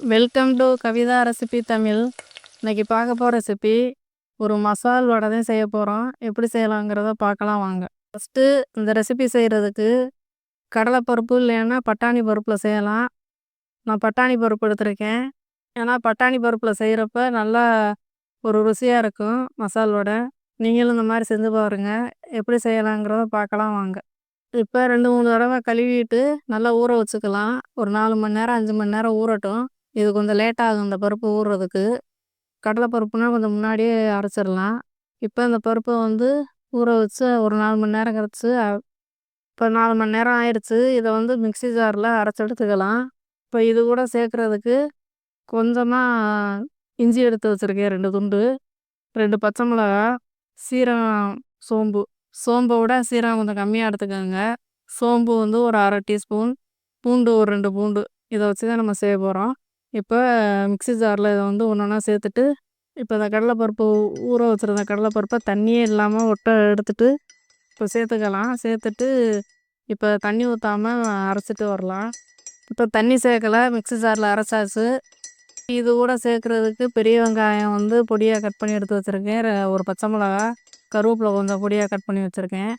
Welcome to Kavitha recipe Tamil. இன்னைக்கு பார்க்க போகிற ரெசிபி ஒரு மசால் வடை தான் செய்ய போகிறோம். எப்படி செய்யலாங்கிறத பார்க்கலாம் வாங்க. ஃபஸ்ட்டு இந்த ரெசிபி செய்கிறதுக்கு கடலைப்பருப்பு இல்லைன்னா பட்டாணி பருப்பில் செய்யலாம். நான் பட்டாணி பருப்பு எடுத்திருக்கேன். ஏன்னா பட்டாணி பருப்பில் செய்கிறப்ப நல்லா ஒரு ருசியாக இருக்கும் மசால் வடை. நீங்களும் இந்த மாதிரி செஞ்சு பாருங்கள். எப்படி செய்யலாங்கிறத பார்க்கலாம் வாங்க. இப்போ 2-3 தடவை கழுவிட்டு நல்லா ஊற வச்சுக்கலாம். ஒரு 4 மணி நேரம் 5 மணி நேரம் ஊறட்டும். இது கொஞ்சம் லேட் ஆகும் இந்த பருப்பு ஊறுறதுக்கு. கடலைப்பருப்புனா கொஞ்சம் முன்னாடியே அரைச்சிடலாம். இப்போ இந்த பருப்பை ஊற வச்சு ஒரு 4 மணி நேரம் கழிச்சு இப்போ 4 மணி நேரம் ஆயிடுச்சு. இதை மிக்ஸி ஜாரில் அரைச்சி எடுத்துக்கலாம். இப்போ இது கூட சேர்க்குறதுக்கு கொஞ்சமாக இஞ்சி எடுத்து வச்சுருக்கேன் 2 துண்டு, 2 பச்சை மிளகா, சீரகம், சோம்பை விட சீரகம் கொஞ்சம் கம்மியாக எடுத்துக்கோங்க. சோம்பு ஒரு 1/2 டீஸ்பூன், பூண்டு ஒரு 2 பூண்டு. இதை வச்சு தான் நம்ம செய்ய போகிறோம். இப்போ மிக்ஸி ஜாரில் இதை ஒன்று ஒன்றா சேர்த்துட்டு இப்போ இந்த கடலைப்பருப்பு ஊற வச்சுருந்த கடலைப்பருப்பை தண்ணியே இல்லாமல் எடுத்துட்டு இப்போ சேர்த்துக்கலாம். சேர்த்துட்டு இப்போ தண்ணி ஊற்றாமல் அரைச்சிட்டு வரலாம். இப்போ தண்ணி சேர்க்கலை, மிக்ஸி ஜாரில் அரைச்சாச்சு. இது கூட சேர்க்குறதுக்கு பெரிய வெங்காயம் பொடியாக கட் பண்ணி எடுத்து வச்சுருக்கேன். ஒரு பச்சை மிளகா, கருவேப்பிலை கொஞ்சம் பொடியாக கட் பண்ணி வச்சுருக்கேன்.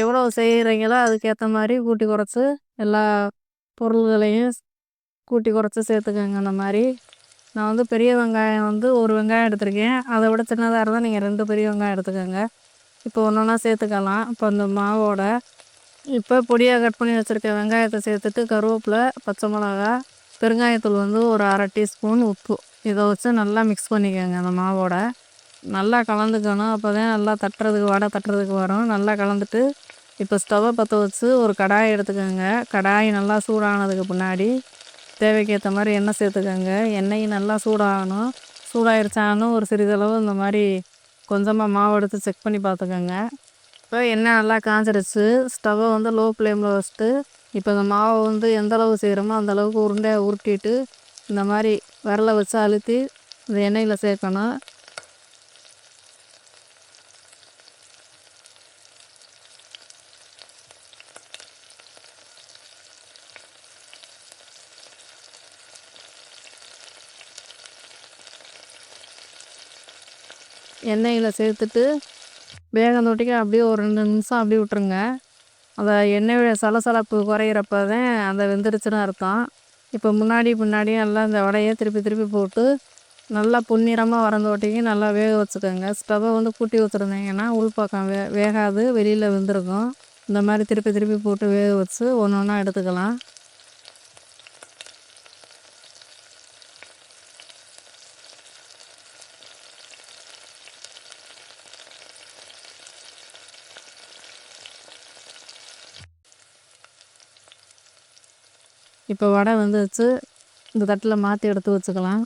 எவ்வளோ செய்கிறீங்களோ அதுக்கேற்ற மாதிரி கூட்டி குறைச்சி எல்லா பொருள்களையும் கூட்டி குறைச்சி சேர்த்துக்கோங்க. அந்த மாதிரி நான் பெரிய வெங்காயம் ஒரு வெங்காயம் எடுத்திருக்கேன். அதை விட சின்னதாக இருந்தால் நீங்கள் 2 பெரிய வெங்காயம் எடுத்துக்கோங்க. இப்போ ஒன்று ஒன்றா சேர்த்துக்கலாம். இப்போ அந்த மாவோட இப்போ பொடியாக கட் பண்ணி வச்சுருக்க வெங்காயத்தை சேர்த்துட்டு கருவேப்பிலை, பச்சை மிளகா, பெருங்காயத்தூள் ஒரு 1/2 டீஸ்பூன், உப்பு. இதை வச்சு நல்லா மிக்ஸ் பண்ணிக்கோங்க. அந்த மாவோட நல்லா கலந்துக்கணும். அப்போ தான் நல்லா வடை தட்டுறதுக்கு வரும். நல்லா கலந்துட்டு இப்போ ஸ்டவ்வை பற்ற வச்சு ஒரு கடாயை எடுத்துக்கோங்க. கடாய் நல்லா சூடானதுக்கு பின்னாடி தேவைக்கேற்ற மாதிரி எண்ணெய் சேர்த்துக்கோங்க. எண்ணெய் நல்லா சூடாகணும். சூடாகிடுச்சானும் ஒரு சிறிதளவு இந்த மாதிரி கொஞ்சமாக மாவு எடுத்து செக் பண்ணி பார்த்துக்கோங்க. இப்போ எண்ணெய் நல்லா காஞ்சிடுச்சு. ஸ்டவ்வை லோ ஃப்ளேமில் வச்சுட்டு இப்போ இந்த மாவை எந்தளவு செய்கிறோமோ அந்தளவுக்கு உருண்டையை உருட்டிட்டு இந்த மாதிரி விரலை வச்சு அழுத்தி இந்த எண்ணெயில் சேர்க்கணும். எண்ணெயில் சேர்த்துட்டு வேகம் தொட்டிக்க அப்படியே ஒரு 2 நிமிஷம் அப்படியே விட்டுருங்க. அந்த எண்ணெயோட சலசலப்பு குறையிறப்ப தான் அந்த வெந்துடுச்சுன்னு அர்த்தம். இப்போ பின்னாடியும் எல்லாம் இந்த வடையை திருப்பி திருப்பி போட்டு நல்லா பொன்னிறமாக வரந்தோட்டிக்கு நல்லா வேக வச்சுக்கோங்க. ஸ்டவ்வை கூட்டி வச்சுருந்தீங்கன்னா உள்பக்கம் வேகாது, வெளியில் வெந்திருக்கும். இந்த மாதிரி திருப்பி திருப்பி போட்டு வேக வச்சு ஒன்று ஒன்றா எடுத்துக்கலாம். இப்போ வடை வந்துச்சு. இந்த தட்டில் மாற்றி எடுத்து வச்சுக்கலாம்.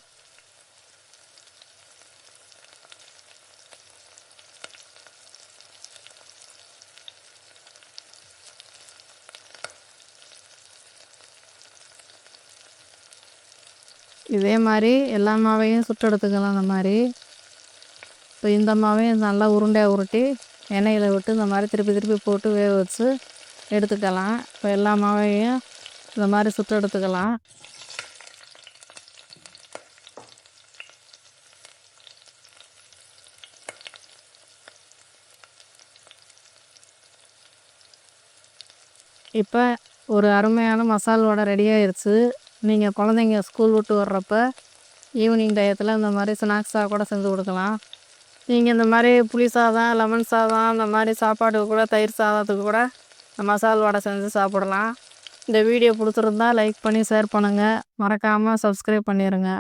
இதே மாதிரி எல்லா மாவையும் சுட்டு எடுத்துக்கலாம். அந்த மாதிரி இப்போ இந்த மாவையும் நல்லா உருண்டையாக உருட்டி எண்ணெயில் விட்டு இந்த மாதிரி திருப்பி திருப்பி போட்டு வேக வச்சு எடுத்துக்கலாம். இப்போ எல்லா மாவையும் இந்த மாதிரி சுட்டு எடுத்துக்கலாம். இப்போ ஒரு அருமையான மசால் வடை ரெடி ஆயிடுச்சு. நீங்கள் குழந்தைங்க ஸ்கூல் விட்டு வர்றப்ப ஈவினிங் டயத்தில் இந்த மாதிரி ஸ்நாக்ஸாக கூட செஞ்சு கொடுக்கலாம். நீங்கள் இந்த மாதிரி புளி சாதம், லெமன் சாதம், இந்த மாதிரி சாப்பாட்டுக்கு கூட, தயிர் சாதத்துக்கு கூட மசால் வடை செஞ்சு சாப்பிடலாம். இந்த வீடியோ பிடிச்சிருந்தா லைக் பண்ணி ஷேர் பண்ணுங்கள். மறக்காமல் சப்ஸ்கிரைப் பண்ணிடுங்க.